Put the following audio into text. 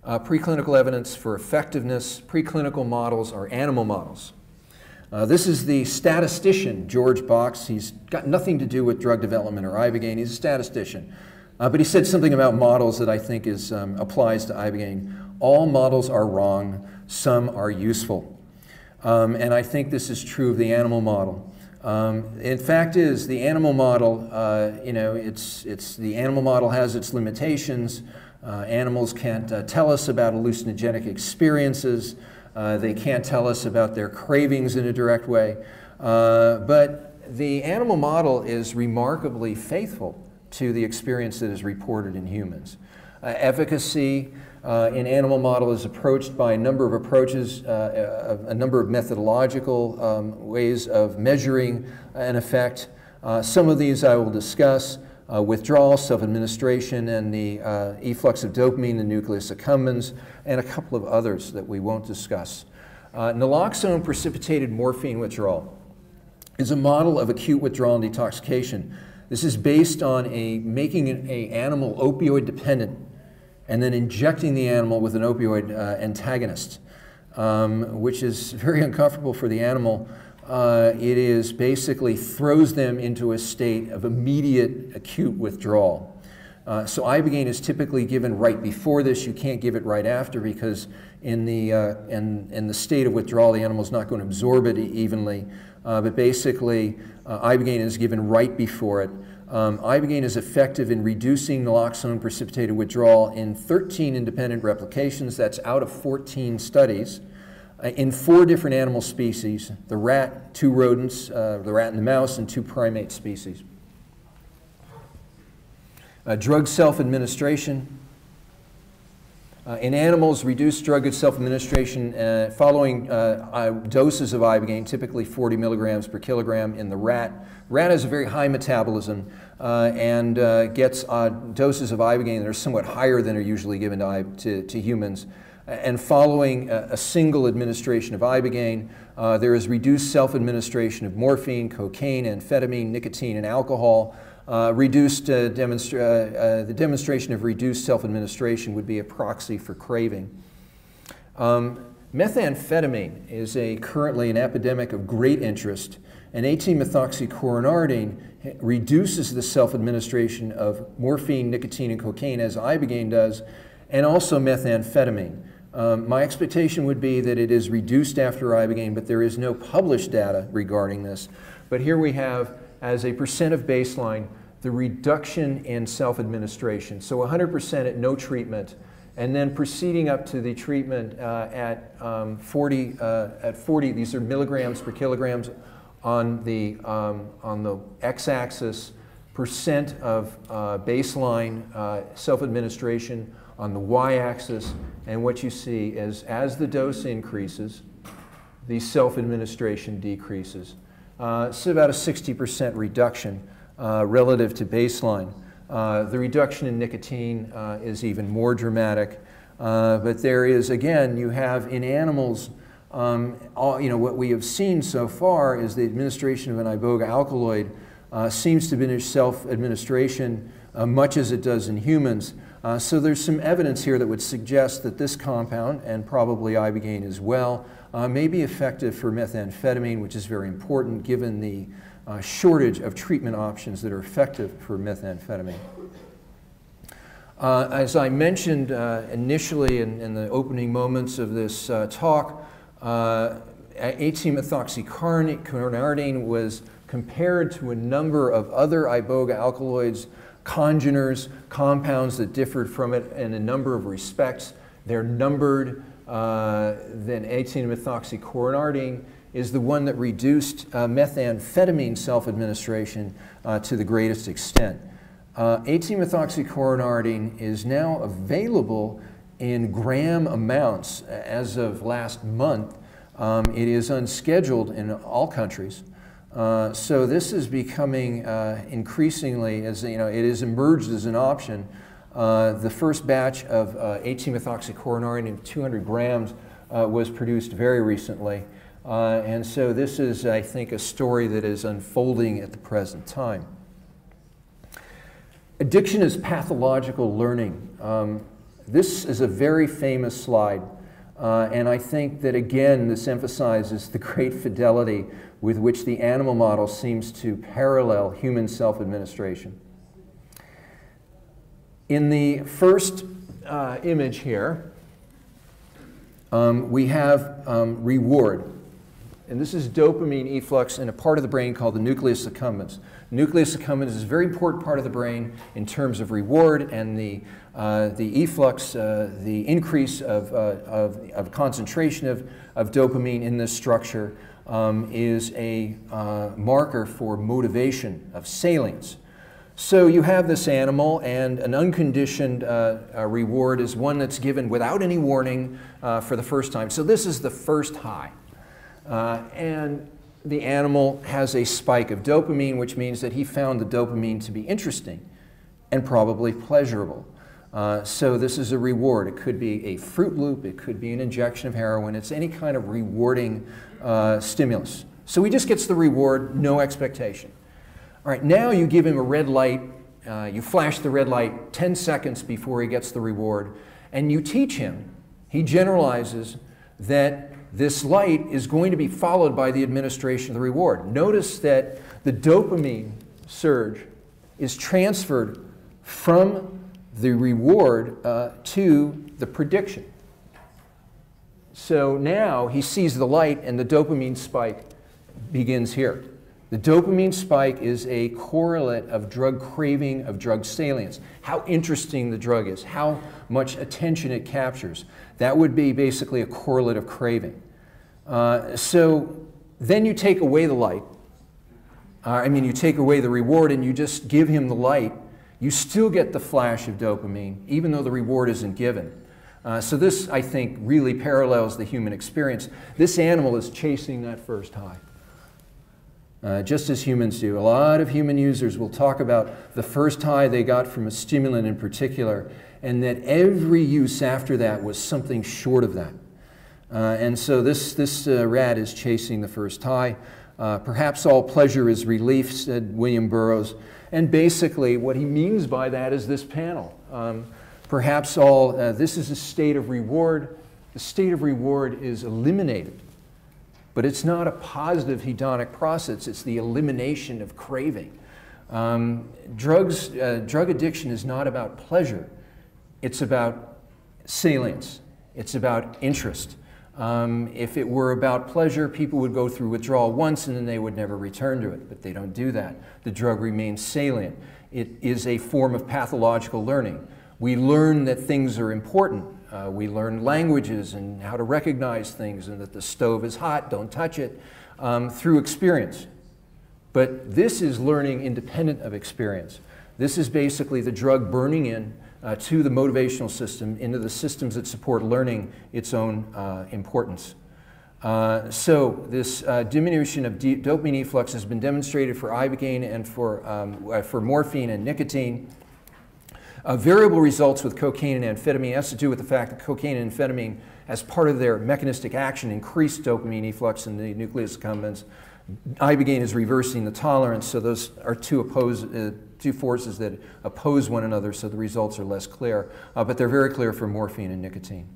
Preclinical evidence for effectiveness. Preclinical models are animal models. This is the statistician, George Box. He's got nothing to do with drug development or Ibogaine. He's a statistician. But he said something about models that I think applies to Ibogaine. All models are wrong. Some are useful. And I think this is true of the animal model. In fact, the animal model, the animal model has its limitations. Animals can't tell us about hallucinogenic experiences. They can't tell us about their cravings in a direct way. But the animal model is remarkably faithful to the experience that is reported in humans. Efficacy in animal model is approached by a number of approaches, a number of methodological ways of measuring an effect. Some of these I will discuss. Withdrawal, self-administration, and the efflux of dopamine, the nucleus accumbens, and a couple of others that we won't discuss. Naloxone precipitated morphine withdrawal is a model of acute withdrawal and detoxification. This is based on making an animal opioid dependent and then injecting the animal with an opioid antagonist, which is very uncomfortable for the animal. It is basically throws them into a state of immediate acute withdrawal. So Ibogaine is typically given right before this. You can't give it right after because in the state of withdrawal, the animal is not going to absorb it evenly. But basically, Ibogaine is given right before it. Ibogaine is effective in reducing naloxone precipitated withdrawal in 13 independent replications. That's out of 14 studies. In 4 different animal species, the rat, 2 rodents, the rat and the mouse, and 2 primate species. Drug self-administration. In animals, reduced drug self-administration following doses of Ibogaine, typically 40 milligrams per kilogram in the rat. Rat has a very high metabolism and gets doses of Ibogaine that are somewhat higher than are usually given to humans. And following a single administration of Ibogaine, there is reduced self-administration of morphine, cocaine, amphetamine, nicotine, and alcohol. The demonstration of reduced self-administration would be a proxy for craving. Methamphetamine is currently an epidemic of great interest, and 18-methoxycoronardine reduces the self-administration of morphine, nicotine, and cocaine as Ibogaine does, and also methamphetamine. My expectation would be that it is reduced after Ibogaine, but there is no published data regarding this. But here we have, as a percent of baseline, the reduction in self-administration. So 100% at no treatment, and then proceeding up to the treatment at 40, these are milligrams per kilograms on the x-axis, percent of baseline self-administration on the y-axis, and what you see is as the dose increases, the self-administration decreases. It's about a 60% reduction relative to baseline. The reduction in nicotine is even more dramatic, but there is, again, you have in animals, what we have seen so far is the administration of an iboga alkaloid seems to diminish self-administration much as it does in humans. So there's some evidence here that would suggest that this compound, and probably Ibogaine as well, may be effective for methamphetamine, which is very important given the shortage of treatment options that are effective for methamphetamine. As I mentioned initially in the opening moments of this talk, 18-methoxycoronardine was compared to a number of other iboga alkaloids, congeners, compounds that differed from it in a number of respects. They're numbered. Then 18-methoxycoronardine is the one that reduced methamphetamine self-administration to the greatest extent. 18-methoxycoronardine is now available in gram amounts as of last month. It is unscheduled in all countries. So this is becoming increasingly, as it has emerged as an option. The first batch of 18-methoxycoronardine in 200 grams was produced very recently. And so this is, I think, a story that is unfolding at the present time. Addiction is pathological learning. This is a very famous slide, and I think that, again, this emphasizes the great fidelity with which the animal model seems to parallel human self-administration. In the first image here, we have reward. And this is dopamine efflux in a part of the brain called the nucleus accumbens. Nucleus accumbens is a very important part of the brain in terms of reward, and the efflux, the increase of concentration of dopamine in this structure is a marker for motivation, of salience. So you have this animal, and an unconditioned reward is one that's given without any warning for the first time. So this is the first high. And the animal has a spike of dopamine, which means that he found the dopamine to be interesting and probably pleasurable. So this is a reward. It could be a Fruit Loop, it could be an injection of heroin, it's any kind of rewarding stimulus. So he just gets the reward, no expectation. All right, now you give him a red light, you flash the red light 10 seconds before he gets the reward, and you teach him, he generalizes that this light is going to be followed by the administration of the reward. Notice that the dopamine surge is transferred from the reward to the prediction. So now he sees the light and the dopamine spike begins here. The dopamine spike is a correlate of drug craving, of drug salience, how interesting the drug is, how much attention it captures. That would be basically a correlate of craving. So then you take away the light. You take away the reward and you just give him the light. You still get the flash of dopamine, even though the reward isn't given. So this, I think, really parallels the human experience. This animal is chasing that first high. Just as humans do. A lot of human users will talk about the first high they got from a stimulant in particular, and that every use after that was something short of that. And so this rat is chasing the first high. Perhaps all pleasure is relief, said William Burroughs. And basically what he means by that is this panel. Perhaps all, this is a state of reward. The state of reward is eliminated. But it's not a positive hedonic process, it's the elimination of craving. Drug addiction is not about pleasure, it's about salience, it's about interest. If it were about pleasure, people would go through withdrawal once and then they would never return to it, but they don't do that. The drug remains salient. It is a form of pathological learning. We learn that things are important. We learn languages and how to recognize things and that the stove is hot, don't touch it, through experience. But this is learning independent of experience. This is basically the drug burning in to the motivational system, into the systems that support learning its own importance. So this diminution of dopamine efflux has been demonstrated for Ibogaine and for morphine and nicotine. Variable results with cocaine and amphetamine has to do with the fact that cocaine and amphetamine, as part of their mechanistic action, increase dopamine efflux in the nucleus accumbens. Ibogaine is reversing the tolerance, so those are two forces that oppose one another, so the results are less clear. But they're very clear for morphine and nicotine.